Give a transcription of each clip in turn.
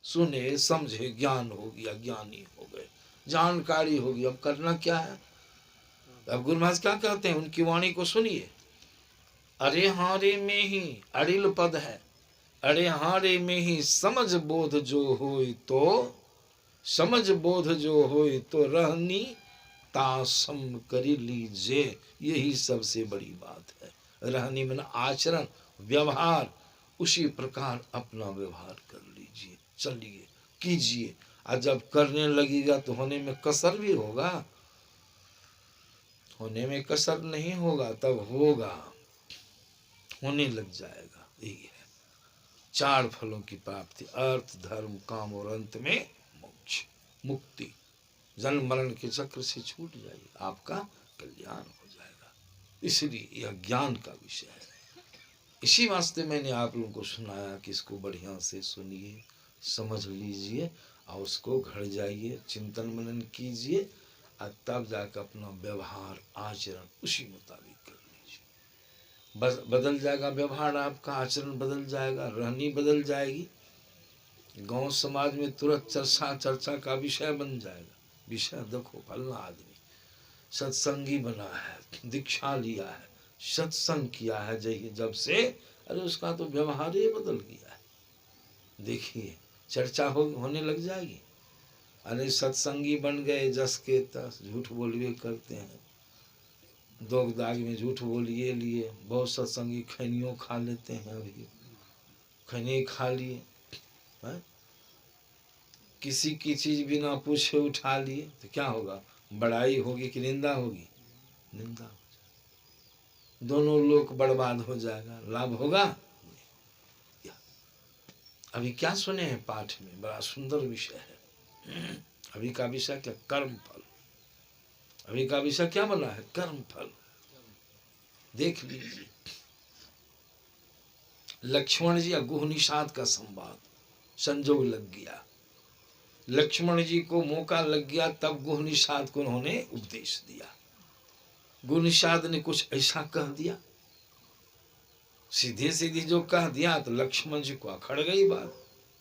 सुने समझे, ज्ञान हो गया, ज्ञानी हो गए, जानकारी होगी। अब करना क्या है? अब गुरु महाराज क्या कहते हैं, उनकी वाणी को सुनिए। अरे हाँ रे में ही अड़िल पद है, अरे हाँ रे में ही समझ बोध जो होय तो, समझ बोध जो होय तो रहनी तासम करी लीजिए। यही सबसे बड़ी बात है। रहनी मन आचरण, व्यवहार, उसी प्रकार अपना व्यवहार कर लीजिए, चलिए, कीजिए। और जब करने लगेगा तो होने में कसर भी होगा, होने में कसर नहीं होगा, तब होगा, होने लग जाएगा। यही है चार फलों की प्राप्ति, अर्थ, धर्म, काम और अंत में मोक्ष, मुक्ति। जन्म मरण के चक्र से छूट जाइए, आपका कल्याण हो जाएगा। इसलिए यह ज्ञान का विषय है। इसी वास्ते मैंने आप लोगों को सुनाया कि इसको बढ़िया से सुनिए, समझ लीजिए और उसको घर जाइए, चिंतन मनन कीजिए और तब जाकर अपना व्यवहार आचरण उसी मुताबिक कर लीजिए। बस बदल जाएगा व्यवहार आपका, आचरण बदल जाएगा, रहनी बदल जाएगी। गांव समाज में तुरंत चर्चा का विषय बन जाएगा। विषय देखो, फलना आदमी सत्संगी बना है, दीक्षा लिया है, सत्संग किया है जब से, अरे उसका तो व्यवहार ही बदल गया है। देखिए चर्चा होने लग जाएगी। अरे सत्संगी बन गए, जस के तस झूठ बोलिए करते हैं, दोग दाग में झूठ बोलिए लिए। बहुत सत्संगी खैनियों खा लेते हैं, अभी खैनी खा लिए, किसी की चीज बिना पूछे उठा लिए, तो क्या होगा? बड़ाई होगी कि निंदा होगी? निंदा हो जाएगी, दोनों लोग बर्बाद हो जाएगा, लाभ होगा? अभी क्या सुने हैं पाठ में, बड़ा सुंदर विषय है। अभी का विषय क्या? कर्म फल। अभी का विषय क्या बना है? कर्म फल। देख लीजिए, लक्ष्मण जी और गुह निषाद का संवाद, संजोग लग गया। लक्ष्मण जी को मौका लग गया, तब गुह निषाद को उन्होंने उपदेश दिया। गुह निषाद ने कुछ ऐसा कह दिया, सीधे सीधी जो कह दिया, तो लक्ष्मण जी को अखड़ गई बात।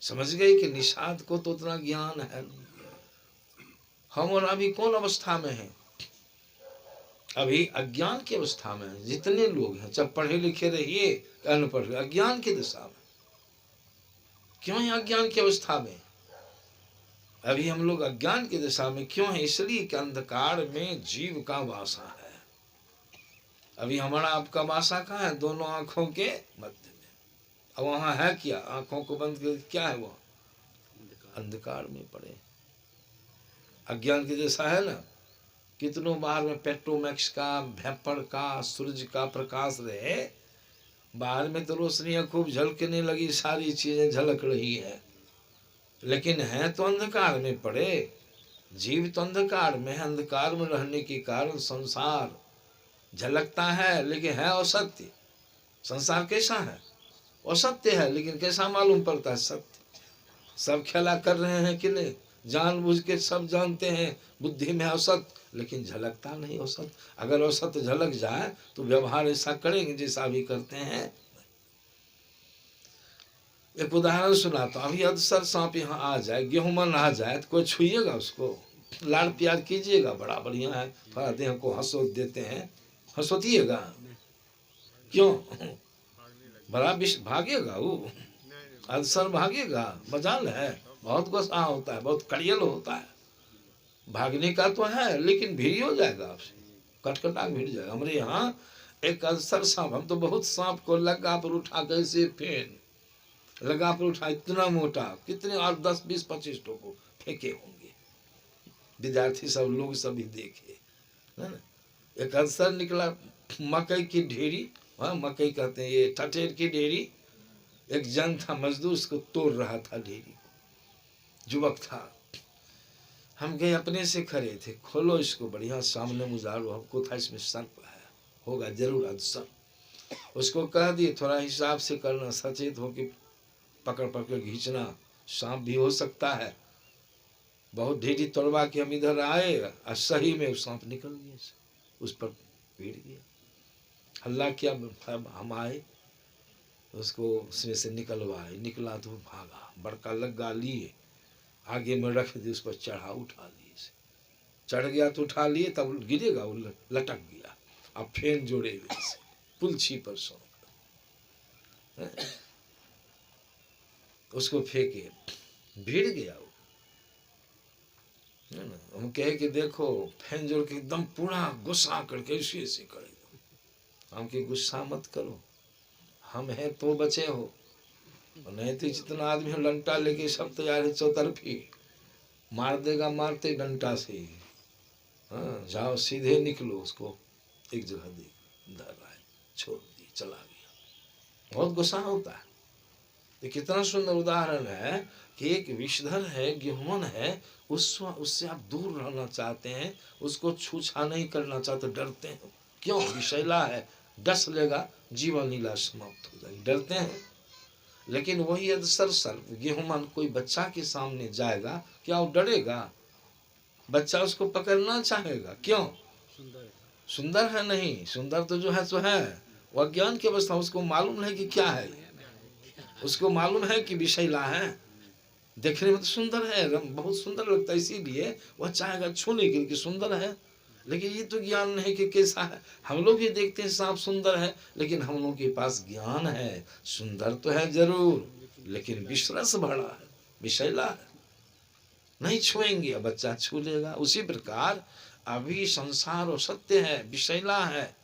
समझ गए कि निषाद को तो उतना ज्ञान है। हम और अभी कौन अवस्था में हैं? अभी अज्ञान की अवस्था में है। जितने लोग हैं, चाहे पढ़े लिखे रहिए, अनपढ़, अज्ञान की दिशा में। क्यों है अज्ञान की अवस्था में? अभी हम लोग अज्ञान की दिशा में क्यों है? इसलिए कि अंधकार में जीव का वासा है। अभी हमारा आपका वासा कहाँ है? दोनों आंखों के मध्य में। अब वहां है क्या? आंखों को बंद कर क्या है? वो अंधकार में पड़े, अज्ञान की दिशा है ना। कितनों बाहर में पेट्रोमैक्स का, भेपर का, सूरज का प्रकाश रहे, बाहर में तो रोशनी खूब झलकने लगी, सारी चीजें झलक रही है, लेकिन है तो अंधकार में पड़े। जीव तो अंधकार में है। अंधकार में रहने के कारण संसार झलकता है, लेकिन है असत्य। संसार कैसा है? असत्य है, लेकिन कैसा मालूम पड़ता है? सत्य। सब खेला कर रहे हैं कि नहीं? जानबूझ के सब जानते हैं, बुद्धि में असत, लेकिन झलकता नहीं असत। अगर असत झलक जाए तो व्यवहार ऐसा करेंगे जैसा भी करते हैं। एक उदाहरण सुनाता हूँ। अभी अदसर सांप यहाँ आ जाए, गेहूं आ जाए, तो कोई छुइएगा उसको? लाड़ प्यार कीजिएगा, बड़ा बढ़िया है, थोड़ा देह को हंसोत देते हैं, हंसोतिएगा? क्यों? बड़ा भागेगा वो, अदसर भागेगा? मजाल है, बहुत गुस्सा होता है, बहुत कड़ियल होता है। भागने का तो है, लेकिन भिड़ हो जाएगा आपसे, कटकटा भिड़ जाएगा। हमारे यहाँ एक अदसर सांप, हम तो बहुत सांप को लगा पर उठा, कैसे फेन लगा पर उठा, इतना मोटा, कितने और 10 20 25 को फेंके होंगे। विद्यार्थी सब लोग सभी देखे, है ना। एक अदसर निकला, मकई की ढेरी, हाँ मकई कहते हैं ये, ठठेर की ढेरी। एक जन था मजदूर, उसको तोड़ रहा था ढेरी को, युवक था। हम गए, अपने से खड़े थे, खोलो इसको बढ़िया, सामने मुजारो, हमको था इसमें सर्प है, होगा जरूर अदसर। उसको कह दिए थोड़ा हिसाब से करना, सचेत हो कि पकड़ पकड़ खींचना, सांप भी हो सकता है। बहुत ढेरी तोड़वा के हम इधर आए और सही में सांप निकल गया, उस पर भिड़ गया। हल्ला किया, हम आए, उसको उसमें से निकलवाए, निकला तो भागा, बड़का लग्गा लिए, आगे में रख दी, उस पर चढ़ा, उठा लिए, चढ़ गया तो उठा लिए, तब गिरेगा, वो लटक गया, अब फेन जोड़े हुए से पुलछी पर सो उसको फेंके, भीड़ गया वो, है ना। हम कहे कि देखो फैन जोड़ के एकदम पूरा गुस्सा करके ऐसे ऐसे करे, हम के गुस्सा मत करो, हम हैं तो बचे हो, नहीं तो जितना आदमी है डंटा लेके सब तैयार है, चौतरफी मार देगा, मारते डंटा से। हाँ, जाओ सीधे निकलो, उसको एक जगह दे धर रहा है, छोड़ दी, चला गया। बहुत गुस्सा होता है। ये कितना सुंदर उदाहरण है कि एक विषधर है, गेहूं है, उससे आप दूर रहना चाहते हैं, उसको छूछा नहीं करना चाहते, डरते हैं। क्यों? विषैला है, डस लेगा, जीवन लीला समाप्त हो जाएगी, डरते हैं। लेकिन वही यदि सरसर गेहूं कोई बच्चा के सामने जाएगा, क्या वो डरेगा? बच्चा उसको पकड़ना चाहेगा। क्यों? सुंदर है नहीं, सुंदर तो जो है सो है, वो अज्ञान की अवस्था, उसको मालूम नहीं कि क्या है, उसको मालूम है कि विषैला है, देखने में तो सुंदर है, बहुत सुंदर लगता है, इसीलिए वह चाहेगा छूने के लिए, सुंदर है। लेकिन ये तो ज्ञान नहीं कि कैसा है। हम लोग भी देखते हैं सांप सुंदर है, लेकिन हम लोग के पास ज्ञान है, सुंदर तो है जरूर, लेकिन विश्वास बड़ा है, विषैला है, नहीं छुएंगे, बच्चा छू लेगा। उसी प्रकार अभी संसार और सत्य है, विषैला है,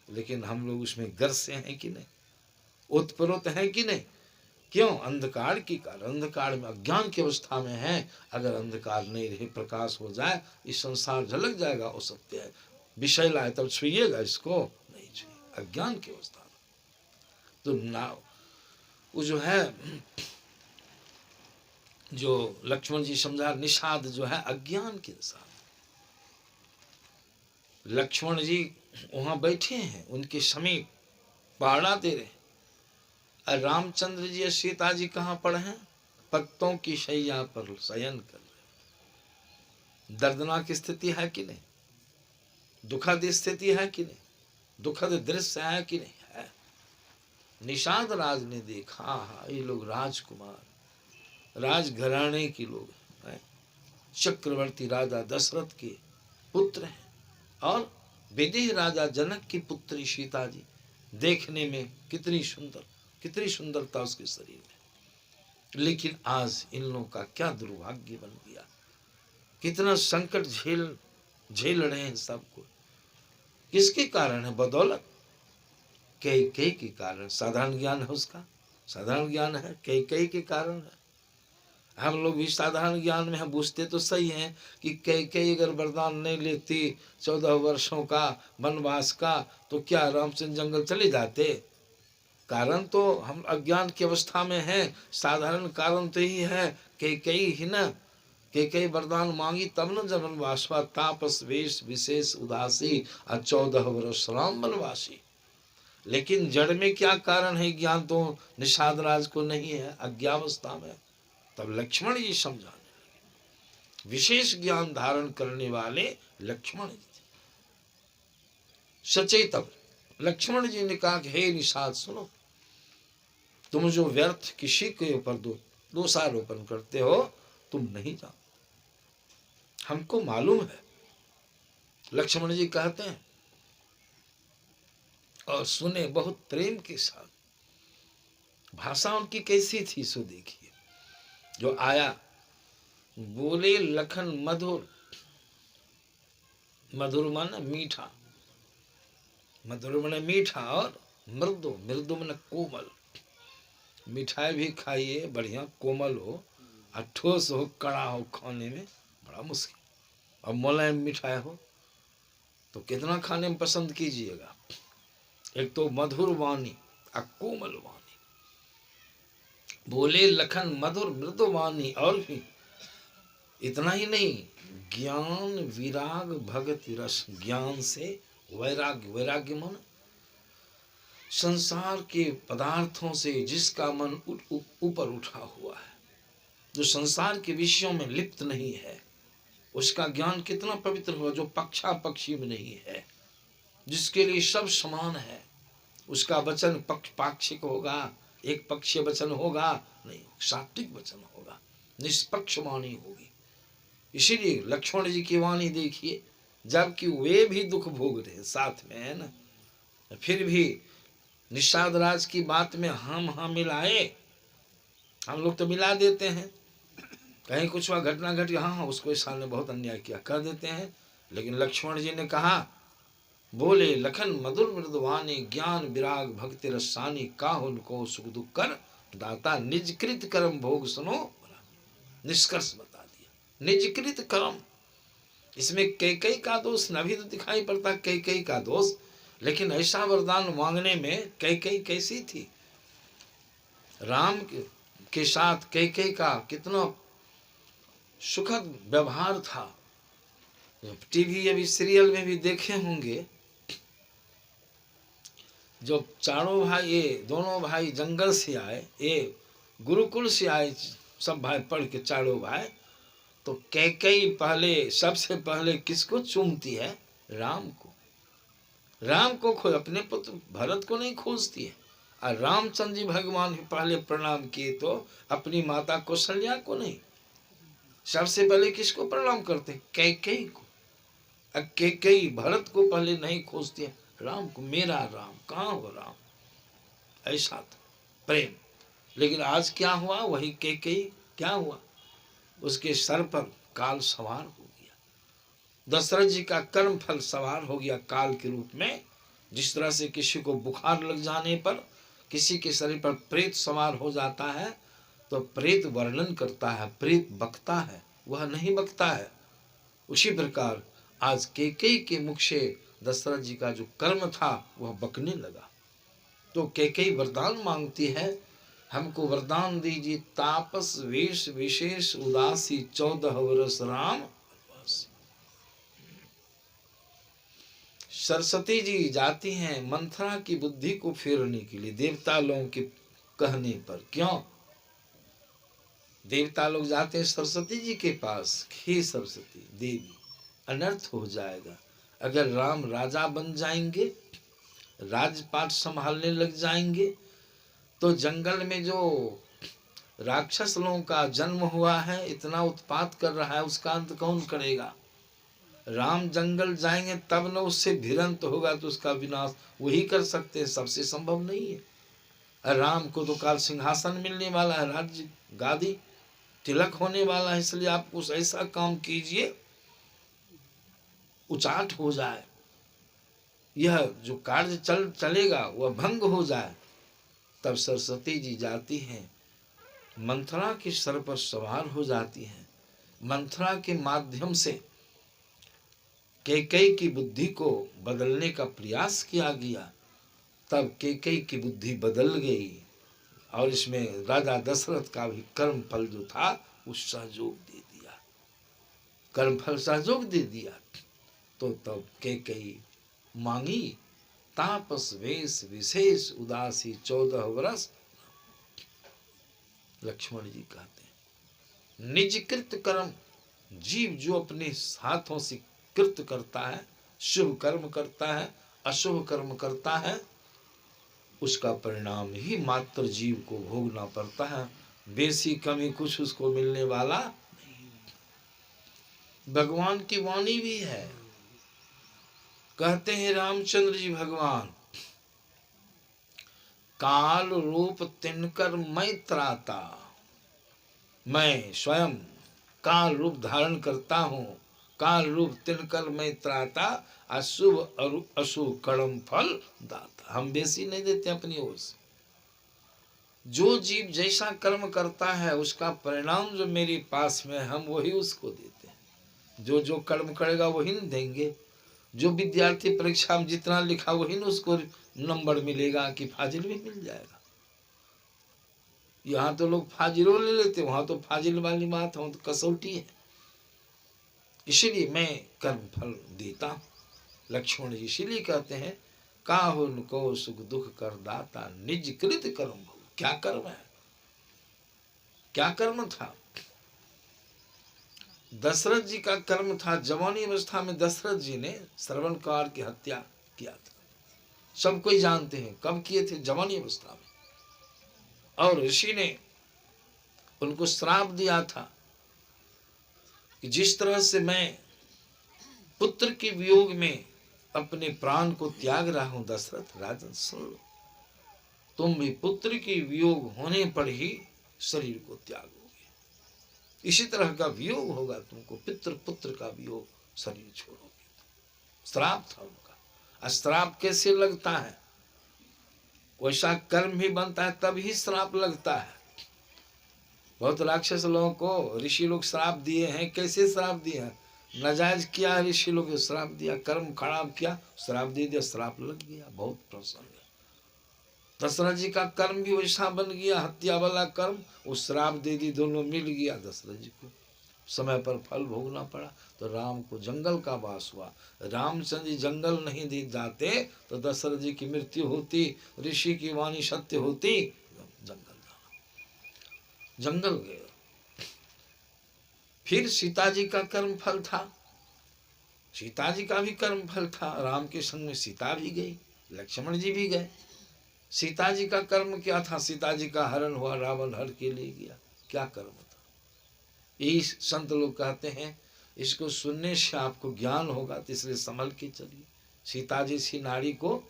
लेकिन हम लोग उसमें गर्से हैं कि नहीं, उत्प्रोत हैं कि नहीं। क्यों? अंधकार की कारण, अंधकार में, अज्ञान की अवस्था में है। अगर अंधकार नहीं रहे, प्रकाश हो जाए, इस संसार झलक जाएगा, वो सत्य है। विषैला है, तब छुइएगा इसको? नहीं छुइए, अज्ञान की अवस्था में। तो ना वो जो है, जो लक्ष्मण जी समझा, निषाद जो है अज्ञान के साथ। लक्ष्मण जी वहां बैठे हैं, उनके समीप पहाड़ा दे रहे, और रामचंद्र जी और सीता जी कहाँ पड़े हैं? पत्तों की शैया पर शयन कर रहे। दर्दनाक स्थिति है कि नहीं? दुखद स्थिति है कि नहीं? दुखद दृश्य है कि नहीं है? निषाद राज ने देखा, हाँ ये लोग राजकुमार, राजघराने के लोग हैं, चक्रवर्ती राजा दशरथ के पुत्र हैं, और विदेह राजा जनक की पुत्री सीता जी, देखने में कितनी सुंदर, कितनी सुंदरता उसके शरीर में। लेकिन आज इन लोगों का क्या दुर्भाग्य बन गया, कितना संकट झेल रहे हैं सबको। किसके कारण है? बदौलत कई के कारण। साधारण ज्ञान है उसका, साधारण ज्ञान है, कई के कारण है। हम लोग भी साधारण ज्ञान में हम बूझते तो सही हैं कि कई अगर वरदान नहीं लेती 14 वर्षों का वनवास का, तो क्या रामचंद्र जंगल चले जाते? कारण तो हम अज्ञान की अवस्था में हैं, साधारण कारण तो ही है, कई ही ना, कई वरदान मांगी तब न जब वनवास हुआ, तापस वेश विशेष उदासी, 14 वर्ष राम वनवासी। लेकिन जड़ में क्या कारण है? ज्ञान तो निषाद राज को नहीं है, अज्ञावस्था में। तब लक्ष्मण जी समझाने लगे, विशेष ज्ञान धारण करने वाले लक्ष्मण जी थे, सचेतन। लक्ष्मण जी ने कहा कि हे निषाद सुनो, तुम जो व्यर्थ किसी के ऊपर दोषारोपण करते हो, तुम नहीं जानो, हमको मालूम है। लक्ष्मण जी कहते हैं, और सुने बहुत प्रेम के साथ। भाषा उनकी कैसी थी सो देखिए। जो आया बोले, लखन मधुर, मधुर माने मीठा, मधुर माने मीठा, और मृदु, मृदु माने कोमल। मिठाई भी खाइए बढ़िया कोमल हो, और ठोस हो, कड़ा हो, खाने में बड़ा मुश्किल। और मुलायम मिठाई हो तो कितना खाने में पसंद कीजिएगा। एक तो मधुर वाणी और कोमल वाणी। बोले लखन मधुर मृदु वाणी, और भी इतना ही नहीं, ज्ञान विराग भगति रस, ज्ञान से वैराग्य, वैराग्य मन संसार के पदार्थों से जिसका मन ऊपर उठा हुआ है, जो संसार के विषयों में लिप्त नहीं है, उसका ज्ञान कितना पवित्र हुआ। जो पक्षा पक्षी में नहीं है, जिसके लिए सब समान है, उसका वचन पाक्षिक होगा, एक पक्षीय वचन होगा नहीं, सात्विक वचन होगा, निष्पक्ष वाणी होगी। इसीलिए लक्ष्मण जी की वाणी देखिए, जबकि वे भी दुख भोग रहे साथ में, है ना, फिर भी निषाद राज की बात में हाँ मिलाए। हम लोग तो मिला देते हैं, कहीं कुछ हुआ, घटना घटी, हाँ उसको इस साल ने बहुत अन्याय किया, कर देते हैं। लेकिन लक्ष्मण जी ने कहा, बोले लखन मधुर मृदुवानी, ज्ञान विराग भक्ति रसानी, काहु उनको सुख दुख कर दाता, निजकृत कर्म भोग सुनो। निष्कर्ष बता दिया, निजकृत कर्म। इसमें कैकेयी का दोष न भी तो दिखाई पड़ता, कैकेयी का दोष, लेकिन ऐसा वरदान मांगने में कैकेयी कैसी थी। राम के साथ कैकेयी का कितना सुखद व्यवहार था। टीवी अभी सीरियल में भी देखे होंगे, जो चारों भाई, ये दोनों भाई जंगल से आए, ये गुरुकुल से आए, सब भाई पढ़ के चारों भाई, तो कैकेयी पहले, सबसे पहले किसको चूमती है? राम को। राम को खोज, अपने पुत्र भरत को नहीं खोजती है। और रामचंद्र जी भगवान पहले प्रणाम किए तो अपनी माता कौशल्या को नहीं, सबसे पहले किसको प्रणाम करते? कैकेयी को। कैकेयी भरत को पहले नहीं खोजती है, राम को। मेरा राम, कहाँ हो राम? ऐसा था प्रेम। लेकिन आज क्या हुआ? वही कैकेयी क्या हुआ? उसके सर पर काल सवार हो गया। दशरथ जी का कर्म फल सवार हो गया काल के रूप में। जिस तरह से किसी को बुखार लग जाने पर किसी के शरीर पर प्रेत सवार हो जाता है, तो प्रेत वर्णन करता है, प्रेत बकता है, वह नहीं बकता है। उसी प्रकार आज कैकेयी के मुख से दशरथ जी का जो कर्म था वह बकने लगा। तो कैकेयी वरदान मांगती है, हमको वरदान दीजिए, तापस वेश विशेष उदासी, 14 वर्ष राम वनवासी। सरस्वती जी जाती हैं मंथरा की बुद्धि को फेरने के लिए, देवता लोगों के कहने पर। क्यों? देवता लोग जाते हैं सरस्वती जी के पास, हे सरस्वती देवी, अनर्थ हो जाएगा अगर राम राजा बन जाएंगे, राजपाट संभालने लग जाएंगे, तो जंगल में जो राक्षस लोगों का जन्म हुआ है, इतना उत्पात कर रहा है, उसका अंत कौन करेगा? राम जंगल जाएंगे तब न उससे भिड़ंत होगा, तो उसका विनाश वही कर सकते हैं, सबसे संभव नहीं है। राम को तो काल सिंहासन मिलने वाला है, राज्य गादी तिलक होने वाला है, इसलिए आप कुछ ऐसा काम कीजिए उचाट हो जाए, यह जो कार्य चलेगा वह भंग हो जाए। तब सरस्वती जी जाती हैं, मंथरा के सर पर सवार हो जाती हैं। मंथरा के माध्यम से कैकेयी की बुद्धि को बदलने का प्रयास किया गया। तब कैकेयी की बुद्धि बदल गई और इसमें राजा दशरथ का भी कर्म फल जो था उस सहयोग दे दिया, कर्म फल सहयोग दे दिया। तो तब कैकेयी मांगी, तापस वेश विशेष उदासी, 14 वर्ष। लक्ष्मण जी कहते हैं, निजकृत कर्म, जीव जो अपने हाथों से कृत करता है, शुभ कर्म करता है, अशुभ कर्म करता है, उसका परिणाम ही मात्र जीव को भोगना पड़ता है, बेसी कमी कुछ उसको मिलने वाला नहीं। भगवान की वाणी भी है, कहते हैं रामचंद्र जी भगवान, काल रूप तिनकर मैं त्राता, मैं स्वयं काल रूप धारण करता हूँ, काल रूप तिनकर मैं त्राता, अशुभ अशुभ कर्म फल दाता। हम बेसी नहीं देते अपनी ओर से, जो जीव जैसा कर्म करता है उसका परिणाम जो मेरे पास में, हम वही उसको देते हैं। जो जो कर्म करेगा वही न देंगे। जो विद्यार्थी परीक्षा में जितना लिखा वही न उसको नंबर मिलेगा कि फाजिल भी मिल जाएगा। यहाँ तो लोग फाजिलों ले लेते, वहां तो फाजिल वाली बात हो तो कसौटी है। इसीलिए मैं कर्म फल देता हूँ। लक्ष्मण जी इसीलिए कहते हैं, काहु को सुख दुख कर दाता, निज कृत कर्म भोग। क्या कर्म है, क्या कर्म था? दशरथ जी का कर्म था, जवानी अवस्था में दशरथ जी ने श्रवण कुमार की हत्या किया था। सब कोई जानते हैं, कब किए थे? जवानी अवस्था में। और ऋषि ने उनको श्राप दिया था कि जिस तरह से मैं पुत्र के वियोग में अपने प्राण को त्याग रहा हूं, दशरथ राजन सुन लो, तुम भी पुत्र के वियोग होने पर ही शरीर को त्यागोगे। इसी तरह का वियोग होगा तुमको, पितृ पुत्र का वियोग, शरीर छोड़ोगे। श्राप था उनका। श्राप कैसे लगता है? वैसा कर्म भी बनता है तब ही श्राप लगता है। बहुत राक्षस लोगों को ऋषि लोग श्राप दिए हैं। कैसे श्राप दिए हैं? नाजायज किया ऋषि लोग ने श्राप दिया, कर्म खराब किया, श्राप दे दिया, श्राप लग गया। बहुत प्रसन्न है। दशरथ जी का कर्म भी वैसा बन गया, हत्या वाला कर्म, वो श्राप दे दी, दोनों मिल गया। दशरथ जी को समय पर फल भोगना पड़ा। तो राम को जंगल का वास हुआ। रामचंद्र जी जंगल नहीं दे जाते तो दशरथ जी की मृत्यु होती, ऋषि की वाणी सत्य होती। जंगल गए। फिर सीता जी का कर्म फल था, सीता जी का भी कर्म फल था। राम के संग में सीता भी गई, लक्ष्मण जी भी गए। सीता जी का कर्म क्या था? सीता जी का हरण हुआ, रावण हर के ले गया। क्या कर्म था? यही संत लोग कहते हैं, इसको सुनने से आपको ज्ञान होगा, तो इसलिए संभल के चलिए। सीता जी सी नारी को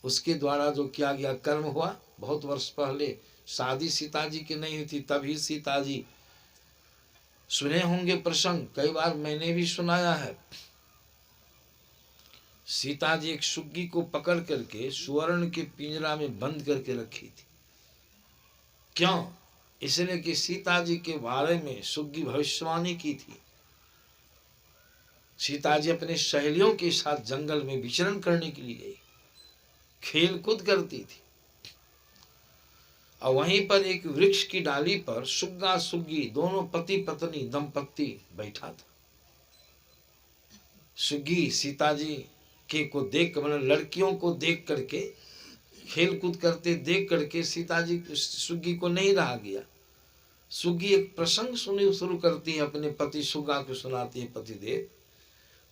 उसके द्वारा जो किया गया कर्म हुआ, बहुत वर्ष पहले शादी सीता जी की नहीं हुई थी, तभी सीता जी, सुने होंगे प्रसंग, कई बार मैंने भी सुनाया है। सीता जी एक सुग्गी को पकड़ करके सुवर्ण के पिंजरा में बंद करके रखी थी। क्यों? इसलिए कि सीता जी के बारे में सुग्गी भविष्यवाणी की थी। सीता जी अपने सहेलियों के साथ जंगल में विचरण करने के लिए गई, खेल कूद करती थी, और वहीं पर एक वृक्ष की डाली पर सुग्गा सुग्गी दोनों पति पत्नी दंपत्ति बैठा था। सुग्गी सीता जी के को देख, मतलब लड़कियों को देख करके, खेल कूद करते देख करके सीता जी सुग्गी को नहीं रहा गया। सुग्गी एक प्रसंग सुनी शुरू करती है, अपने पति सुग्गा को सुनाती है, पतिदेव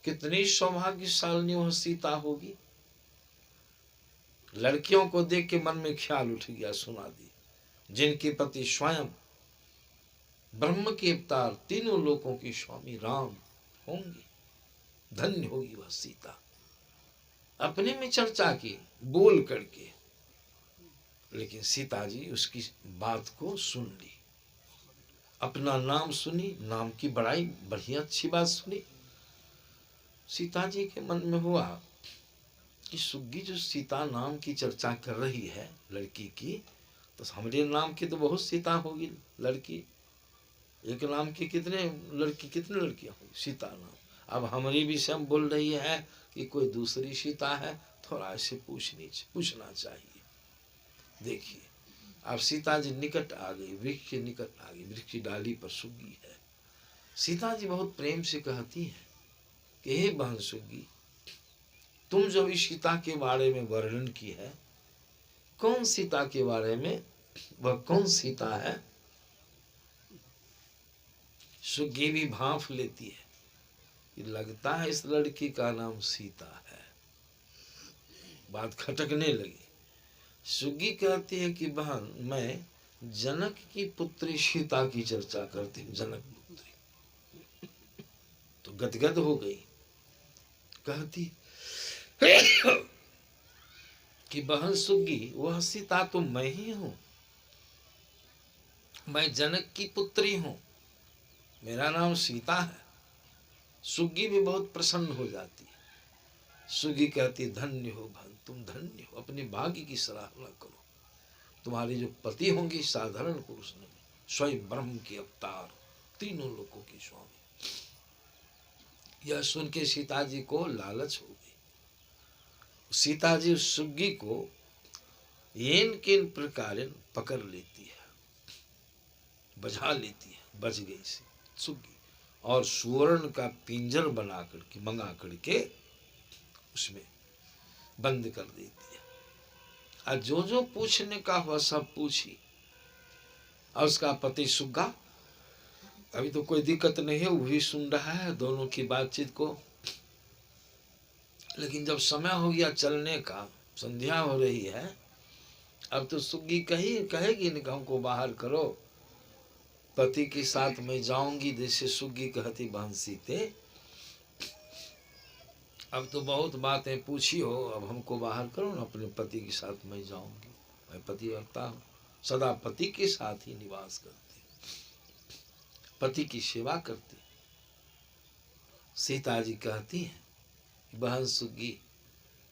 कितनी सौभाग्यशालिनी वह सीता होगी। लड़कियों को देख के मन में ख्याल उठ गया, सुना दी, जिनके पति स्वयं ब्रह्म के अवतार, तीनों लोकों की स्वामी राम होंगे, धन्य होगी वह सीता। अपने में चर्चा की बोल करके, लेकिन सीता जी उसकी बात को सुन ली, अपना नाम सुनी, नाम की बड़ाई, बढ़िया अच्छी बात सुनी। सीता जी के मन में हुआ कि सुग्गी जो सीता नाम की चर्चा कर रही है लड़की की, तो हमारे नाम की तो बहुत सीता होगी लड़की। एक नाम की कितने लड़कियां होगी? सीता नाम। अब हमारी भी सब बोल रही है कि कोई दूसरी सीता है, थोड़ा ऐसे पूछना चाहिए। देखिए, अब सीता जी निकट आ गई, वृक्ष के निकट आ गई, वृक्ष की डाली पर सुग्गी है। सीता जी बहुत प्रेम से कहती है कि हे बहन सुग्गी, तुम जो इस सीता के बारे में वर्णन की है, कौन सीता के बारे में, वह कौन सीता है? सुग्गी भी भांफ लेती है कि लगता है इस लड़की का नाम सीता है। बात खटकने लगी। सुग्गी कहती है कि बहन, मैं जनक की पुत्री सीता की चर्चा करती हूँ, जनक पुत्री। तो गदगद हो गई, कहती कि बहन सुग्गी, वह सीता तो मैं ही हूं, मैं जनक की पुत्री हूं, मेरा नाम सीता है। सुग्गी भी बहुत प्रसन्न हो जाती है। सुग्गी कहती, धन्य हो बहन, तुम धन्य हो, अपने भाग्य की सराहना करो। तुम्हारे जो पति होंगे साधारण पुरुष नहीं, स्वयं ब्रह्म के अवतार, तीनों लोकों के स्वामी। यह सुन के सीता जी को लालच हो गई। सीता जी उस सुग्गी को येन केन प्रकार पकड़ लेती है, बजा लेती है, बच गई सुग्गी, और सुवर्ण का पिंजर बना करके मंगा करके उसमें बंद कर देती है। और जो पूछने का हुआ सब पूछी। और उसका पति सुग्गा, अभी तो कोई दिक्कत नहीं है, वो भी सुन रहा है दोनों की बातचीत को। लेकिन जब समय हो गया चलने का, संध्या हो रही है, अब तो सुग्गी कहेगी नहीं कि हमको बाहर करो, पति के साथ मैं जाऊंगी। जैसे सुग्गी कहती बहन सीते, अब तो बहुत बातें पूछी हो, अब हमको बाहर करो ना, अपने पति के साथ मैं जाऊंगी। मैं पतिव्रता हूँ, सदा पति के साथ ही निवास करती, पति की सेवा करती। सीता जी कहती हैं बहन सुग्गी,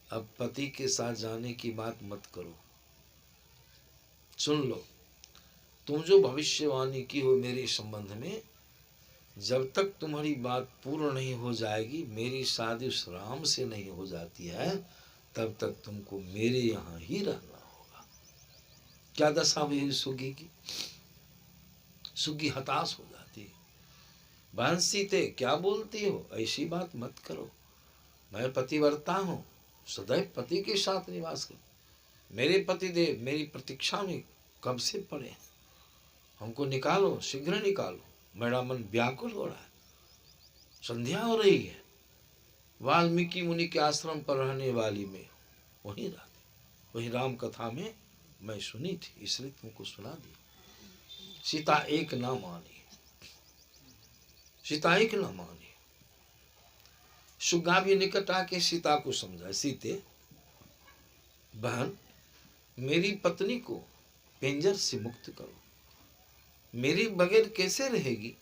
अब पति के साथ जाने की बात मत करो। सुन लो, तुम जो भविष्यवाणी की हो मेरे संबंध में, जब तक तुम्हारी बात पूर्ण नहीं हो जाएगी, मेरी शादी उस राम से नहीं हो जाती है, तब तक तुमको मेरे यहाँ ही रहना होगा। क्या दशा हुई सुग्गी की? सुग्गी हताश हो जाती है। बहन सीते क्या बोलती हो, ऐसी बात मत करो। मैं पतिव्रता हूँ, सदैव पति के साथ निवास कर। मेरे पतिदेव मेरी प्रतीक्षा में कब से पड़े हैं, हमको निकालो, शीघ्र निकालो। मेरा मन व्याकुल हो रहा है, संध्या हो रही है। वाल्मीकि मुनि के आश्रम पर रहने वाली मैं वहीं रहती, वही राम कथा में मैं सुनी थी, इसलिए तुमको सुना दी। सीता एक ना मानी, सीता एक ना मानी। सुग्गा भी निकट आके सीता को समझा, सीते बहन मेरी पत्नी को पिंजर से मुक्त करो, मेरी बगैर कैसे रहेगी,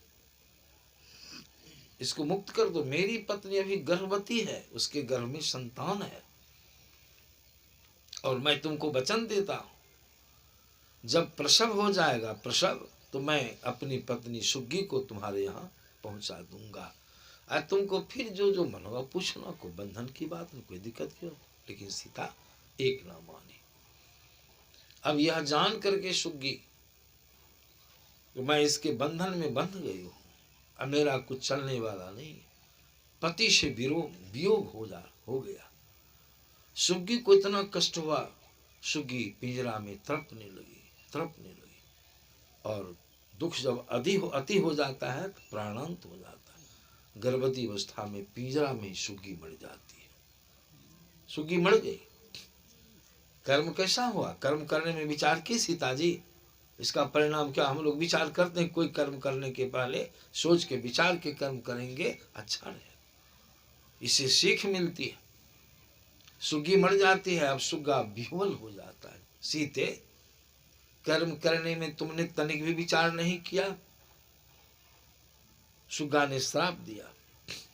इसको मुक्त कर दो। मेरी पत्नी अभी गर्भवती है, उसके गर्भ में संतान है, और मैं तुमको वचन देता हूं जब प्रसव हो जाएगा, प्रसव, तो मैं अपनी पत्नी सुग्गी को तुम्हारे यहाँ पहुंचा दूंगा। और तुमको फिर जो जो मन होगा पूछना, कोई बंधन की बात नहीं, कोई दिक्कत क्यों। लेकिन सीता एक ना मानी। अब यह जान करके सुग्गी, मैं इसके बंधन में बंध गई हूँ, अब मेरा कुछ चलने वाला नहीं, पति से वियोग हो गया। सुग्गी को इतना कष्ट हुआ, सुग्गी पिंजरा में तड़पने लगी, और दुख जब अति हो जाता है तो प्राणांत हो जाता है। गर्भवती अवस्था में पिंजरा में ही सुग्गी मर जाती है। सुग्गी मर गई। कर्म कैसा हुआ, कर्म करने में विचार की सीता जी, इसका परिणाम क्या। हम लोग विचार करते हैं, कोई कर्म करने के पहले सोच के विचार के कर्म करेंगे, अच्छा रहे, इससे सीख मिलती है। सुग्गी मर जाती है, अब सुग्गा विह्वल हो जाता है। सीते कर्म करने में तुमने तनिक भी विचार नहीं किया। सुग्गा ने श्राप दिया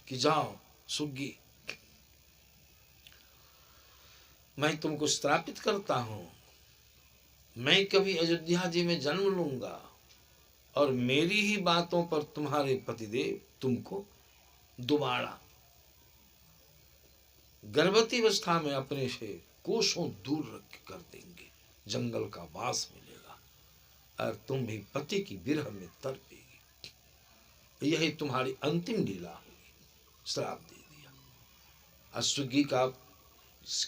कि जाओ सुग्गी, मैं तुमको श्रापित करता हूं, मैं कभी अयोध्या जी में जन्म लूंगा, और मेरी ही बातों पर तुम्हारे पतिदेव तुमको दोबारा गर्भवती अवस्था में अपने से कोसों दूर रख कर देंगे, जंगल का वास मिलेगा, और तुम भी पति की विरह में तड़पेगी। यही तुम्हारी अंतिम लीला होगी। श्राप दे दिया। सुग्गी का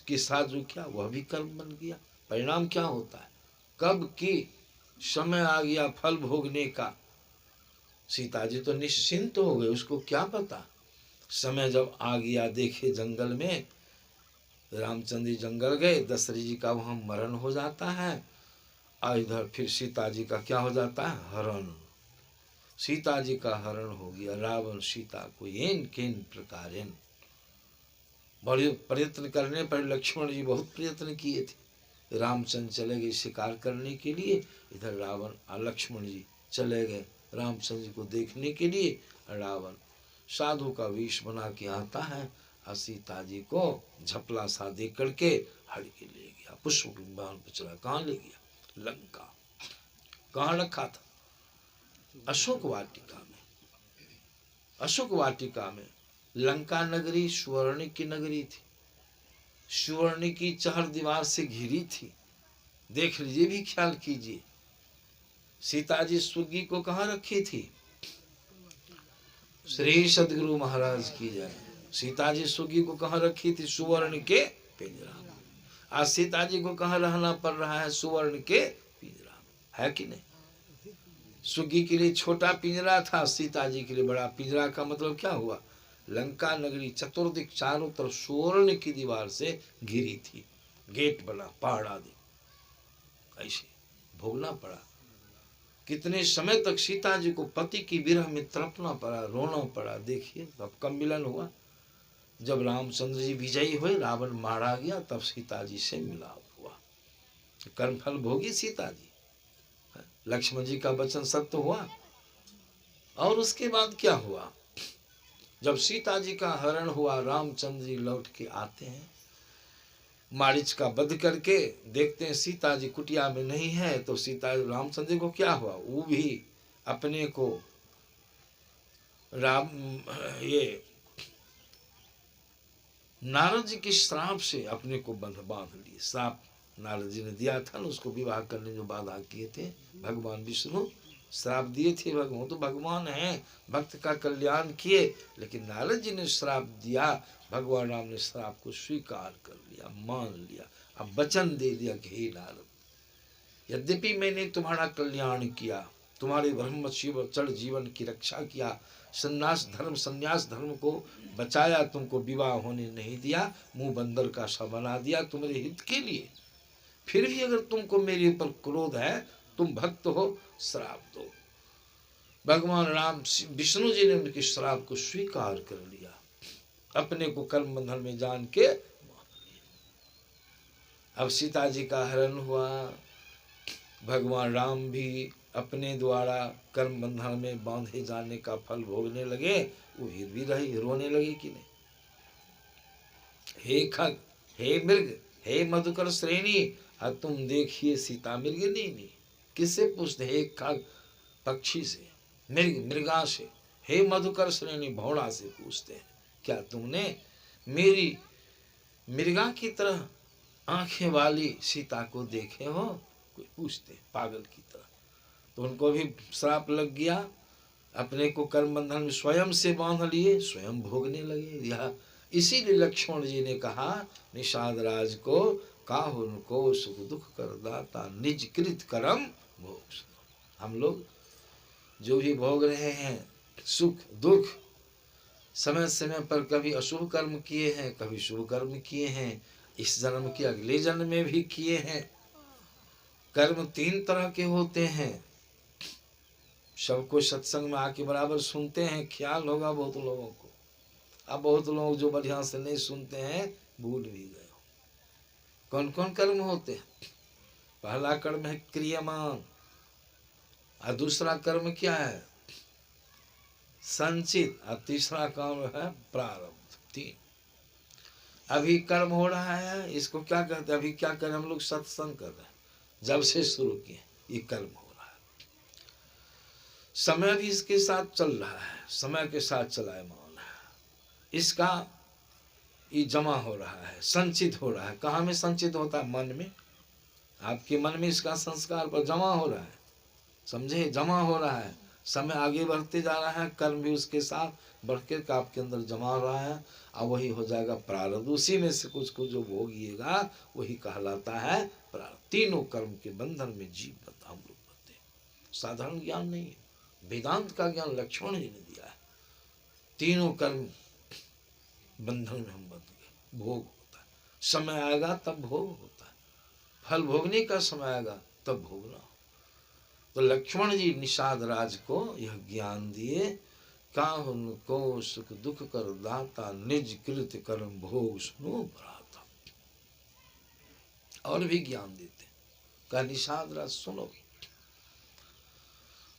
के साथ जो किया वह भी कर्म बन गया। परिणाम क्या होता है, कब की समय आ गया फल भोगने का। सीता जी तो निश्चिंत हो गए, उसको क्या पता। समय जब आ गया, देखे जंगल में, रामचंद्र जी जंगल गए, दशरथ जी का वहां मरण हो जाता है, और इधर फिर सीता जी का क्या हो जाता है, हरण। सीता जी का हरण हो गया। रावण सीता को येन केन प्रकारेन, बड़े प्रयत्न करने पर लक्ष्मण जी बहुत प्रयत्न किए थे, रामचंद्र चले गए शिकार करने के लिए, इधर रावण और लक्ष्मण जी चले गए रामचंद्र जी को देखने के लिए। रावण साधु का वेश बना के आता है, और सीता जी को झपला सा दे करके हड़ के ले गया, पुष्प विमान पर चला। कहाँ ले गया, लंका। कहाँ रखा था, अशोक वाटिका में। अशोक वाटिका में लंका नगरी स्वर्ण की नगरी थी, स्वर्ण की चार दीवार से घिरी थी। देख लीजिए, भी ख्याल कीजिए। सीता जी सुग्गी को कहाँ रखी थी, श्री सदगुरु महाराज की जय। सीता जी सुग्गी को कहाँ रखी थी, सुवर्ण के पिंजरा। आज सीता जी को कहाँ रहना पड़ रहा है, सुवर्ण के पिंजरा, है कि नहीं। सुग्गी के लिए छोटा पिंजरा था, सीता जी के लिए बड़ा पिंजरा। का मतलब क्या हुआ, लंका नगरी चतुर्दिक चारों तरफ स्वर्ण की दीवार से घिरी थी, गेट बना, पहाड़ा दी। ऐसे भोगना पड़ा। कितने समय तक सीता जी को पति की विरह में तड़पना पड़ा, रोना पड़ा। देखिए तब कब मिलन हुआ, जब रामचंद्र जी विजयी हुए, रावण मारा गया, तब सीता जी से मिलाप हुआ। कर्मफल भोगी सीता जी, लक्ष्मण जी का वचन सत्य हुआ। और उसके बाद क्या हुआ, जब सीता जी का हरण हुआ, रामचंद्र जी लौट के आते हैं, मारीच का वध करके देखते हैं सीता जी कुटिया में नहीं है, तो सीता रामचंद्र जी को क्या हुआ, वो भी अपने को ये नारद जी के श्राप से अपने को बांध लिए। श्राप नारद जी ने दिया था ना, उसको विवाह करने जो बाधा किए थे भगवान विष्णु, श्राप दिए थे। भगवान तो भगवान हैं, भक्त का कल्याण किए, लेकिन नारद जी ने श्राप दिया। भगवान राम ने श्राप को स्वीकार कर लिया, मान लिया। अब वचन दे दिया कि हे नारद, यद्यपि मैंने तुम्हारा कल्याण किया, तुम्हारे ब्रह्मचर्य जीवन की रक्षा किया, संन्यास धर्म को बचाया, तुमको विवाह होने नहीं दिया, मुंह बंदर का सा बना दिया तुम्हारे हित के लिए, फिर भी अगर तुमको मेरे ऊपर क्रोध है, तुम भक्त हो, श्राप दो। भगवान राम विष्णु जी ने उनके श्राप को स्वीकार कर लिया, अपने को कर्म बंधन में जान के। अब सीता जी का हरण हुआ, भगवान राम भी अपने द्वारा कर्म बंधन में बांधे जाने का फल भोगने लगे। वो फिर भी रही, रोने लगे कि नहीं, हे खग, हे मृग, हे मधुकर श्रेणी, तुम देखिए सीता मृगिनी। किससे पूछते, हे खग पक्षी से, मृग मृगा से, हे मधुकर श्रेणी भौड़ा से पूछते हैं, क्या तुमने मेरी मृगा की तरह आंखें वाली सीता को देखे हो? कोई पूछते पागल की तरह। तो उनको भी श्राप लग गया, अपने को कर्म बंधन में स्वयं से बांध लिए, स्वयं भोगने लगे। यह इसीलिए लक्ष्मण जी ने कहा निषाद राज को, काहु उनको सुख दुख कर दाता, निज कृत कर्म भोग। हम लोग जो भी भोग रहे हैं सुख दुख, समय समय पर कभी अशुभ कर्म किए हैं, कभी शुभ कर्म किए हैं, इस जन्म के अगले जन्म में भी किए हैं। कर्म 3 तरह के होते हैं। सबको सत्संग में आके बराबर सुनते हैं, ख्याल होगा बहुत लोगों को। अब बहुत लोग जो बढ़िया से नहीं सुनते हैं भूल भी गए। कौन कौन कर्म होते हैं? पहला कर्म है क्रियमान, और दूसरा कर्म क्या है, संचित, और तीसरा कर्म है प्रारब्ध। 3 अभी कर्म हो रहा है, इसको क्या कहते हैं, अभी क्या करें हम लोग, सत्संग कर रहे हैं, जब से शुरू किए ये कर्म हो रहा है। समय भी इसके साथ चल रहा है, समय के साथ चलायमान है, इसका ये जमा हो रहा है, संचित हो रहा है। कहाँ में संचित होता है? मन में। आपके मन में इसका संस्कार पर जमा हो रहा है, समझे, जमा हो रहा है। समय आगे बढ़ते जा रहा है, कर्म भी उसके साथ बढ़ कर आपके अंदर जमा हो रहा है, और वही हो जाएगा प्रारब्ध। उसी में से कुछ कुछ जो भोगिएगा वही कहलाता है प्रारब्ध। तीनों कर्म के बंधन में जीव बंधा हम लोग बनते हैं। साधारण ज्ञान नहीं है, वेदांत का ज्ञान लक्ष्मण जी ने दिया है। तीनों कर्म बंधन में हम बंध गए, भोग होता है। समय आएगा तब भोग होता है, फल भोगने का समय आएगा तब भोगना। तो लक्ष्मण जी निषाद राज को यह ज्ञान दिए, काहु उनको सुख दुख कर दाता, निज कृत कर्म भोग सुनो भ्राता। और भी ज्ञान देते, का निषाद राज सुनो,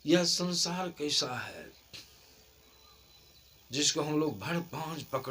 यह संसार कैसा है जिसको हम लोग भड़ पांच पकड़े